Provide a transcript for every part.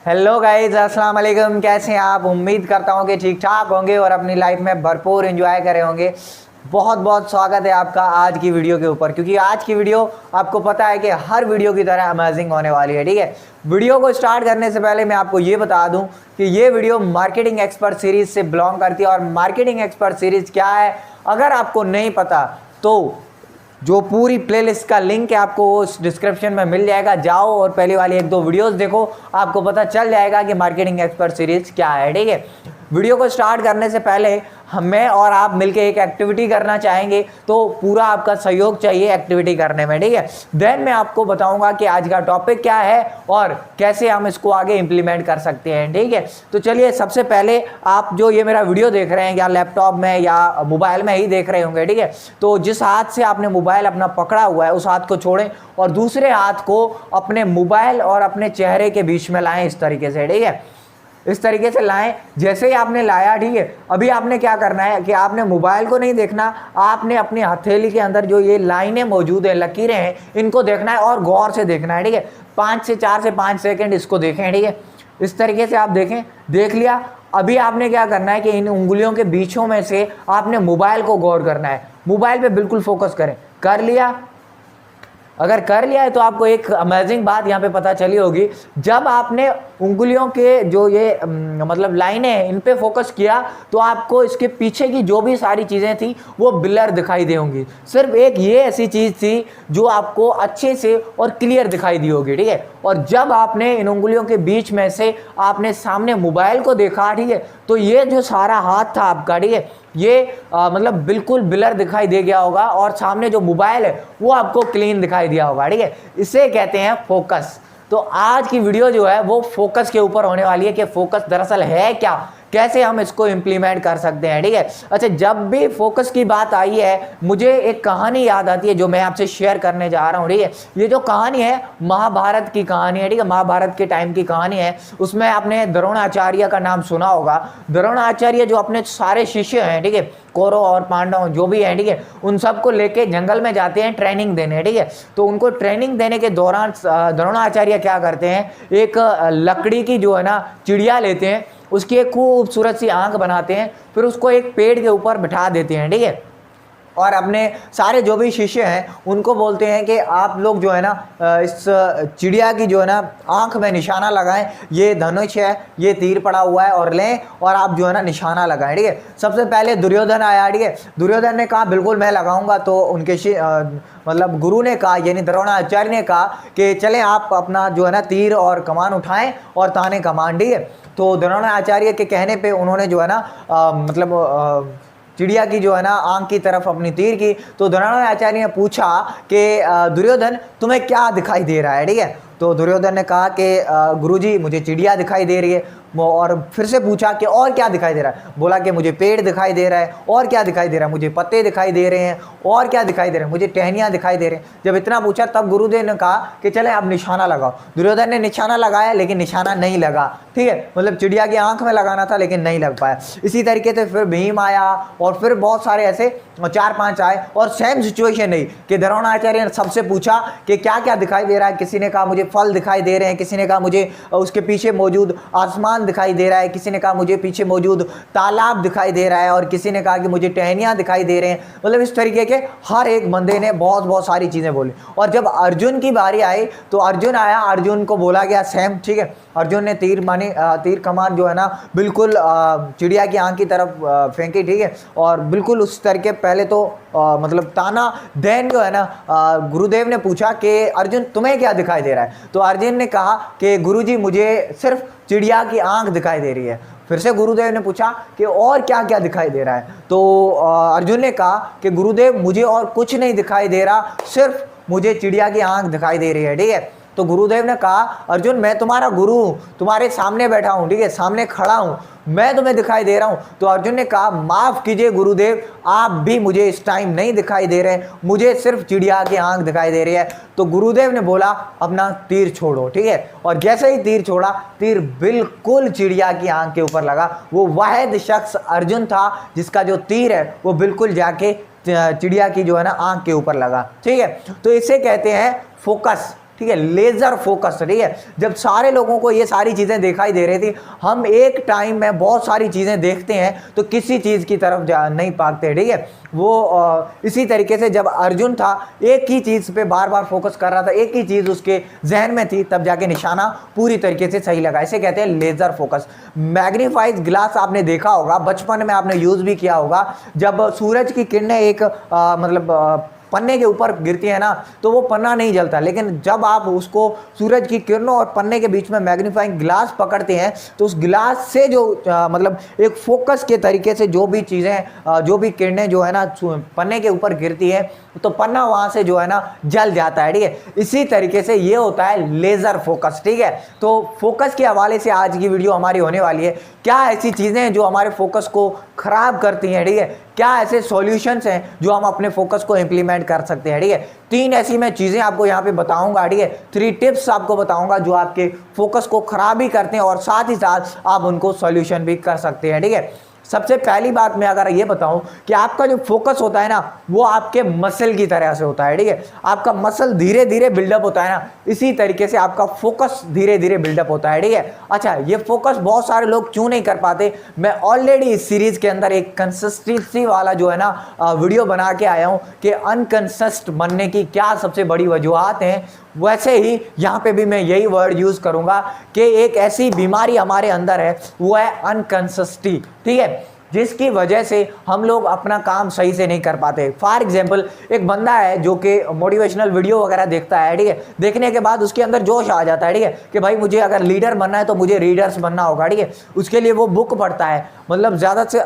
Hello guys, अस्सलाम वालेकुम। कैसे हैं आप? उम्मीद करता हूं कि ठीक ठाक होंगे और अपनी लाइफ में भरपूर एंजॉय करे होंगे। बहुत बहुत स्वागत है आपका आज की वीडियो के ऊपर, क्योंकि आज की वीडियो आपको पता है कि हर वीडियो की तरह अमेजिंग होने वाली है। ठीक है, वीडियो को स्टार्ट करने से पहले मैं आपको ये बता दूं कि ये वीडियो मार्केटिंग एक्सपर्ट सीरीज से बिलोंग करती है। और मार्केटिंग एक्सपर्ट सीरीज क्या है, अगर आपको नहीं पता तो जो पूरी प्लेलिस्ट का लिंक है आपको उस डिस्क्रिप्शन में मिल जाएगा। जाओ और पहली वाली एक दो वीडियोस देखो, आपको पता चल जाएगा कि मार्केटिंग एक्सपर्ट सीरीज क्या है। ठीक है, वीडियो को स्टार्ट करने से पहले मैं और आप मिलके एक एक्टिविटी करना चाहेंगे, तो पूरा आपका सहयोग चाहिए एक्टिविटी करने में। ठीक है, देन मैं आपको बताऊंगा कि आज का टॉपिक क्या है और कैसे हम इसको आगे इंप्लीमेंट कर सकते हैं। ठीक है, तो चलिए सबसे पहले आप जो ये मेरा वीडियो देख रहे हैं या लैपटॉप में या मोबाइल में ही देख रहे होंगे। ठीक है, तो जिस हाथ से आपने मोबाइल अपना पकड़ा हुआ है उस हाथ को छोड़ें और दूसरे हाथ को अपने मोबाइल और अपने चेहरे के बीच में लाएं इस तरीके से। ठीक है, इस तरीके से लाएं। जैसे ही आपने लाया, ठीक है, अभी आपने क्या करना है कि आपने मोबाइल को नहीं देखना, आपने अपनी हथेली के अंदर जो ये लाइनें मौजूद है, लकीरें हैं, इनको देखना है और गौर से देखना है। ठीक है, 4 से 5 सेकंड इसको देखें। ठीक है, इस तरीके से आप देखें। देख लिया, अभी आपने क्या करना है कि इन उंगलियों के बीचों में से आपने मोबाइल को गौर करना है। मोबाइल पे बिल्कुल फोकस करें। कर लिया? अगर कर लिया है तो आपको एक अमेजिंग बात यहाँ पे पता चली होगी। जब आपने उंगलियों के जो ये मतलब लाइनें हैं इन पे फोकस किया तो आपको इसके पीछे की जो भी सारी चीज़ें थी वो ब्लर दिखाई दी होंगी। सिर्फ एक ये ऐसी चीज़ थी जो आपको अच्छे से और क्लियर दिखाई दी होगी। ठीक है, और जब आपने इन उंगलियों के बीच में से आपने सामने मोबाइल को देखा, ठीक है, तो ये जो सारा हाथ था आपका, ठीक है, ये मतलब बिल्कुल ब्लर दिखाई दे गया होगा और सामने जो मोबाइल है वो आपको क्लीन दिखाई दिया होगा। ठीक है, इसे कहते हैं फोकस। तो आज की वीडियो जो है वो फोकस के ऊपर होने वाली है कि फोकस दरअसल है क्या, कैसे हम इसको इम्प्लीमेंट कर सकते हैं। ठीक है, अच्छा, जब भी फोकस की बात आई है मुझे एक कहानी याद आती है जो मैं आपसे शेयर करने जा रहा हूँ। ठीक है, ये जो कहानी है महाभारत की कहानी है। ठीक है, महाभारत के टाइम की कहानी है। उसमें आपने द्रोणाचार्य का नाम सुना होगा। द्रोणाचार्य जो अपने सारे शिष्य हैं, ठीक है, कौरव और पांडव जो भी हैं, ठीक है, उन सबको लेके जंगल में जाते हैं ट्रेनिंग देने। ठीक है, तो उनको ट्रेनिंग देने के दौरान द्रोणाचार्य क्या करते हैं, एक लकड़ी की जो है ना चिड़िया लेते हैं, उसकी एक खूबसूरत सी आंख बनाते हैं, फिर उसको एक पेड़ के ऊपर बिठा देते हैं। ठीक है, और अपने सारे जो भी शिष्य हैं उनको बोलते हैं कि आप लोग जो है ना इस चिड़िया की जो है ना आंख में निशाना लगाएं। ये धनुष है, ये तीर पड़ा हुआ है, और लें और आप जो है ना निशाना लगाएं। ठीक है, सबसे पहले दुर्योधन आया। ठीक है, दुर्योधन ने कहा बिल्कुल मैं लगाऊंगा। तो उनके मतलब गुरु ने कहा, यानी द्रोणाचार्य ने कहा कि चलें आप अपना जो है ना तीर और कमान उठाएं और ताने कमान। ठीक है, तो द्रोणाचार्य के कहने पे उन्होंने जो है ना चिड़िया की जो है ना आंख की तरफ अपनी तीर की। तो द्रोणाचार्य ने पूछा कि दुर्योधन तुम्हें क्या दिखाई दे रहा है। ठीक है, तो दुर्योधन ने कहा कि गुरुजी मुझे चिड़िया दिखाई दे रही है। और फिर से पूछा कि और क्या दिखाई दे रहा है। बोला कि मुझे पेड़ दिखाई दे रहा है। और क्या दिखाई दे रहा है? मुझे पत्ते दिखाई दे रहे हैं। और क्या दिखाई दे रहे हैं? मुझे टहनियाँ दिखाई दे रहे हैं। जब इतना पूछा तब गुरुदेव ने कहा कि चले अब निशाना लगाओ। दुर्योधन ने निशाना लगाया लेकिन निशाना नहीं लगा। ठीक है, मतलब चिड़िया की आंख में लगाना था लेकिन नहीं लग पाया। इसी तरीके से फिर भीम आया और फिर बहुत सारे ऐसे 4-5 आए और सेम सिचुएशन नहीं कि द्रोणाचार्य ने सबसे पूछा कि क्या क्या दिखाई दे रहा है। किसी ने कहा मुझे फल दिखाई दे रहे हैं, किसी ने कहा मुझे उसके पीछे मौजूद आसमान दिखाई दे रहा है, किसी ने कहा मुझे पीछे मौजूद तालाब दिखाई दे रहा है, और किसी ने कहा कि मुझे टहनियाँ दिखाई दे रहे हैं। मतलब इस तरीके के हर एक बंदे ने बहुत सारी चीज़ें बोली। और जब अर्जुन की बारी आई तो अर्जुन आया, अर्जुन को बोला गया सेम। ठीक है, अर्जुन ने तीर कमान जो है ना बिल्कुल चिड़िया की आंख की तरफ फेंकी। ठीक है, और बिल्कुल उस तरीके पहले तो मतलब ताना। देन जो है ना गुरुदेव ने पूछा कि अर्जुन तुम्हें क्या दिखाई दे रहा है। तो अर्जुन ने कहा कि गुरुजी मुझे सिर्फ चिड़िया की आंख दिखाई दे रही है। फिर से गुरुदेव ने पूछा कि और क्या क्या दिखाई दे रहा है। तो अर्जुन ने कहा कि गुरुदेव मुझे और कुछ नहीं दिखाई दे रहा, सिर्फ मुझे चिड़िया की आंख दिखाई दे रही है। ठीक है, तो गुरुदेव ने कहा अर्जुन मैं तुम्हारा गुरु हूँ, तुम्हारे सामने बैठा हूँ, ठीक है, सामने खड़ा हूँ, मैं तुम्हें दिखाई दे रहा हूँ। तो अर्जुन ने कहा माफ़ कीजिए गुरुदेव, आप भी मुझे इस टाइम नहीं दिखाई दे रहे, मुझे सिर्फ चिड़िया की आंख दिखाई दे रही है। तो गुरुदेव ने बोला अपना तीर छोड़ो। ठीक है, और जैसे ही तीर छोड़ा, तीर बिल्कुल चिड़िया की आंख के ऊपर लगा। वो वाहिद शख्स अर्जुन था जिसका जो तीर है वो बिल्कुल जाके चिड़िया की जो है ना आंख के ऊपर लगा। ठीक है, तो इसे कहते हैं फोकस। ठीक है, लेजर फोकस, ठीक है। जब सारे लोगों को ये सारी चीजें दिखाई दे रही थी, हम एक टाइम में बहुत सारी चीजें देखते हैं तो किसी चीज की तरफ नहीं भागते, ठीक है। वो इसी तरीके से जब अर्जुन था, एक ही चीज पे बार बार फोकस कर रहा था, एक ही चीज उसके जहन में थी, तब जाके निशाना पूरी तरीके से सही लगा। इसे कहते हैं लेजर फोकस। मैग्नीफाइज ग्लास आपने देखा होगा, बचपन में आपने यूज भी किया होगा। जब सूरज की किरणें एक पन्ने के ऊपर गिरती है ना, तो वो पन्ना नहीं जलता, लेकिन जब आप उसको सूरज की किरणों और पन्ने के बीच में मैग्नीफाइंग ग्लास पकड़ते हैं, तो उस ग्लास से जो एक फोकस के तरीके से जो भी चीज़ें, जो भी किरणें जो है ना पन्ने के ऊपर गिरती है, तो पन्ना वहाँ से जो है ना जल जाता है, ठीक है। इसी तरीके से ये होता है लेज़र फोकस, ठीक है। तो फोकस के हवाले से आज की वीडियो हमारी होने वाली है। क्या ऐसी चीज़ें हैं जो हमारे फोकस को ख़राब करती हैं, ठीक है। क्या ऐसे सॉल्यूशंस हैं जो हम अपने फोकस को इंप्लीमेंट कर सकते हैं, ठीक है। 3 ऐसी मैं चीज़ें आपको यहाँ पे बताऊंगा, ठीक है। 3 टिप्स आपको बताऊंगा जो आपके फोकस को ख़राब भी करते हैं और साथ ही साथ आप उनको सॉल्यूशन भी कर सकते हैं, ठीक है। सबसे पहली बात मैं अगर ये बताऊं कि आपका जो फोकस होता है ना, वो आपके मसल की तरह से होता है, ठीक है। आपका मसल धीरे धीरे बिल्डअप होता है ना, इसी तरीके से आपका फोकस धीरे धीरे बिल्डअप होता है, ठीक है। अच्छा, ये फोकस बहुत सारे लोग क्यों नहीं कर पाते, मैं ऑलरेडी इस सीरीज के अंदर एक कंसिस्टेंसी वाला जो है ना वीडियो बना के आया हूं कि अनकंसिस्ट बनने की क्या सबसे बड़ी वजूहत हैं। वैसे ही यहाँ पे भी मैं यही वर्ड यूज करूंगा कि एक ऐसी बीमारी हमारे अंदर है, वो है अनकंसिस्टेंसी, ठीक है, जिसकी वजह से हम लोग अपना काम सही से नहीं कर पाते। फॉर एग्जाम्पल, एक बंदा है जो कि मोटिवेशनल वीडियो वगैरह देखता है, ठीक है। देखने के बाद उसके अंदर जोश आ जाता है, ठीक है, कि भाई मुझे अगर लीडर बनना है तो मुझे रीडर्स बनना होगा, ठीक है। उसके लिए वो बुक पढ़ता है, ज़्यादा से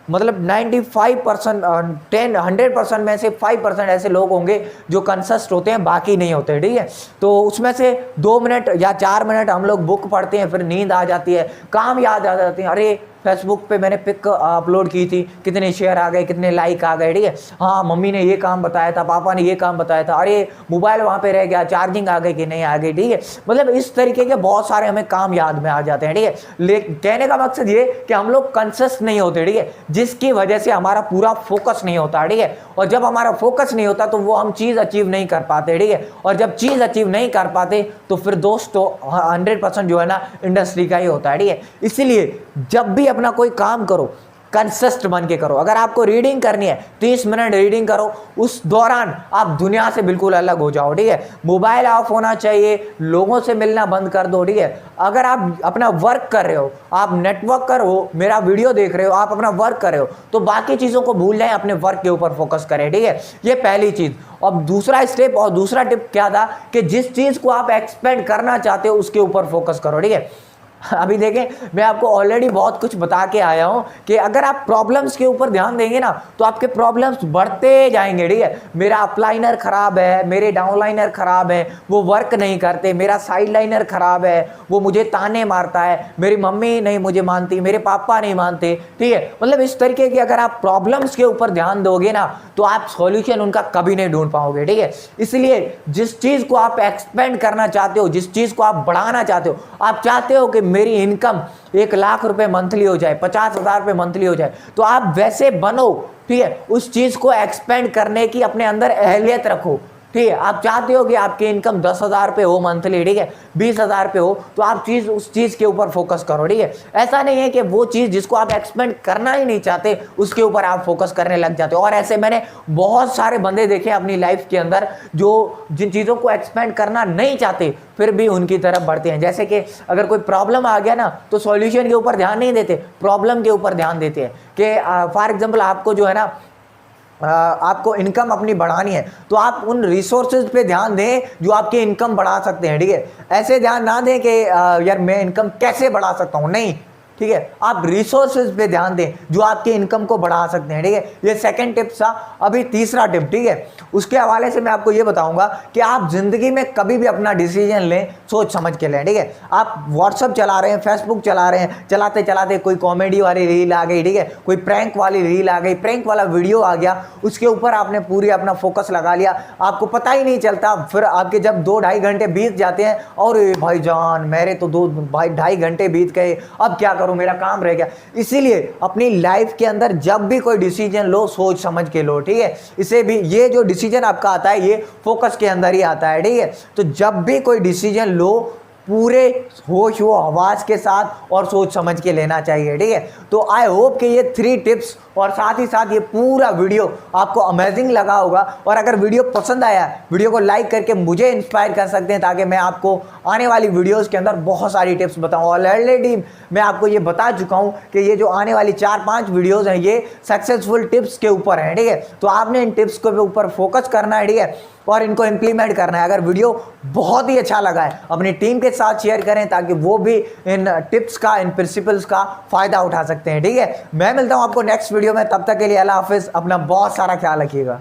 95% 100% में से 5% ऐसे लोग होंगे जो कंसिस्ट होते हैं, बाकी नहीं होते, ठीक है। तो उसमें से 2 मिनट या 4 मिनट हम लोग बुक पढ़ते हैं, फिर नींद आ जाती है, काम याद आ जाते हैं, अरे फेसबुक पे मैंने पिक अपलोड की थी, कितने शेयर आ गए, कितने लाइक आ गए, ठीक है। हाँ, मम्मी ने ये काम बताया था, पापा ने ये काम बताया था, अरे मोबाइल वहाँ पे रह गया, चार्जिंग आ गई कि नहीं आ गई, ठीक है। इस तरीके के बहुत सारे हमें काम याद में आ जाते हैं, ठीक है। कहने का मकसद ये कि हम लोग कंसिस्ट नहीं होते, ठीक है, जिसकी वजह से हमारा पूरा फोकस नहीं होता, ठीक है। और जब हमारा फोकस नहीं होता तो वो हम चीज़ अचीव नहीं कर पाते, ठीक है। और जब चीज़ अचीव नहीं कर पाते तो फिर दोस्तों 100% जो है ना इंडस्ट्री का ही होता है, ठीक है। इसलिए जब भी अपना कोई काम करो, कंसिस्ट बन के करो। अगर आपको रीडिंग करनी है, 30 मिनट रीडिंग करो, उस दौरान आप दुनिया से बिल्कुल अलग हो जाओ, ठीक है। मोबाइल ऑफ होना चाहिए, लोगों से मिलना बंद कर दो, ठीक है। अगर आप अपना वर्क कर रहे हो, आप नेटवर्क कर हो, मेरा वीडियो देख रहे हो, आप अपना वर्क कर रहे हो, तो बाकी चीज़ों को भूल जाएं, अपने वर्क के ऊपर फोकस करें, ठीक है। ये पहली चीज़। और दूसरा स्टेप और दूसरा टिप क्या था कि जिस चीज़ को आप एक्सपेंड करना चाहते हो उसके ऊपर फोकस करो, ठीक है। अभी देखें, मैं आपको ऑलरेडी बहुत कुछ बता के आया हूं कि अगर आप प्रॉब्लम्स के ऊपर ध्यान देंगे ना, तो आपके प्रॉब्लम्स बढ़ते जाएंगे, ठीक है। मेरा अपलाइनर खराब है, मेरे डाउनलाइनर खराब है, वो वर्क नहीं करते, मेरा साइड लाइनर खराब है, वो मुझे ताने मारता है, मेरी मम्मी नहीं मुझे मानती, मेरे पापा नहीं मानते, ठीक है। इस तरीके की अगर आप प्रॉब्लम्स के ऊपर ध्यान दोगे ना, तो आप सॉल्यूशन उनका कभी नहीं ढूंढ पाओगे, ठीक है। इसलिए जिस चीज़ को आप एक्सपेंड करना चाहते हो, जिस चीज़ को आप बढ़ाना चाहते हो, आप चाहते हो कि मेरी इनकम 1 लाख रुपए मंथली हो जाए, 50,000 रुपए मंथली हो जाए, तो आप वैसे बनो, ठीक है। उस चीज को एक्सपेंड करने की अपने अंदर अहलियत रखो, ठीक है। आप चाहते हो कि आपकी इनकम 10,000 पे हो मंथली, ठीक है, 20,000 पे हो, तो आप उस चीज़ के ऊपर फोकस करो, ठीक है। ऐसा नहीं है कि वो चीज़ जिसको आप एक्सपेंड करना ही नहीं चाहते उसके ऊपर आप फोकस करने लग जाते हो। और ऐसे मैंने बहुत सारे बंदे देखे अपनी लाइफ के अंदर जो जिन चीज़ों को एक्सपेंड करना नहीं चाहते फिर भी उनकी तरफ बढ़ते हैं। जैसे कि अगर कोई प्रॉब्लम आ गया ना, तो सॉल्यूशन के ऊपर ध्यान नहीं देते, प्रॉब्लम के ऊपर ध्यान देते हैं। कि फॉर एग्जाम्पल आपको जो है ना आपको इनकम अपनी बढ़ानी है, तो आप उन रिसोर्सेज पे ध्यान दें जो आपकी इनकम बढ़ा सकते हैं, ठीक है। ऐसे ध्यान ना दें कि यार मैं इनकम कैसे बढ़ा सकता हूँ, नहीं, ठीक है। आप रिसोर्सेज पे ध्यान दें जो आपके इनकम को बढ़ा सकते हैं, ठीक है। ये सेकंड टिप था। अभी तीसरा टिप, ठीक है, उसके हवाले से मैं आपको ये बताऊंगा कि आप जिंदगी में कभी भी अपना डिसीजन लें सोच समझ के लें, ठीक है। आप व्हाट्सअप चला रहे हैं, फेसबुक चला रहे हैं, चलाते चलाते कोई कॉमेडी वाली रील आ गई, ठीक है, कोई प्रैंक वाली रील आ गई, प्रैंक वाला वीडियो आ गया, उसके ऊपर आपने पूरी अपना फोकस लगा लिया, आपको पता ही नहीं चलता। फिर आपके जब 2-2.5 घंटे बीत जाते हैं, और भाईजान मेरे तो 2-2.5 घंटे बीत गए, अब क्या करूं, मेरा काम रह गया। इसीलिए अपनी लाइफ के अंदर जब भी कोई डिसीजन लो सोच समझ के लो, ठीक है। इसे भी ये जो डिसीजन आपका आता है ये फोकस के अंदर ही आता है, ठीक है। तो जब भी कोई डिसीजन लो पूरे होश व हवास के साथ और सोच समझ के लेना चाहिए, ठीक है। तो आई होप कि ये 3 टिप्स और साथ ही साथ ये पूरा वीडियो आपको अमेजिंग लगा होगा। और अगर वीडियो पसंद आया, वीडियो को लाइक करके मुझे इंस्पायर कर सकते हैं ताकि मैं आपको आने वाली वीडियोस के अंदर बहुत सारी टिप्स बताऊं। ऑलरेडी मैं आपको ये बता चुका हूं कि ये जो आने वाली 4-5 वीडियोस हैं ये सक्सेसफुल टिप्स के ऊपर हैं, ठीक है। तो आपने इन टिप्स के ऊपर फोकस करना है, ठीक है, और इनको इंप्लीमेंट करना है। अगर वीडियो बहुत ही अच्छा लगा है अपनी टीम के साथ शेयर करें ताकि वो भी इन टिप्स का, इन प्रिंसिपल्स का फायदा उठा सकते हैं, ठीक है। मैं मिलता हूं आपको नेक्स्ट वीडियो में, तब तक के लिए अल्लाह हाफिज, अपना बहुत सारा ख्याल रखिएगा।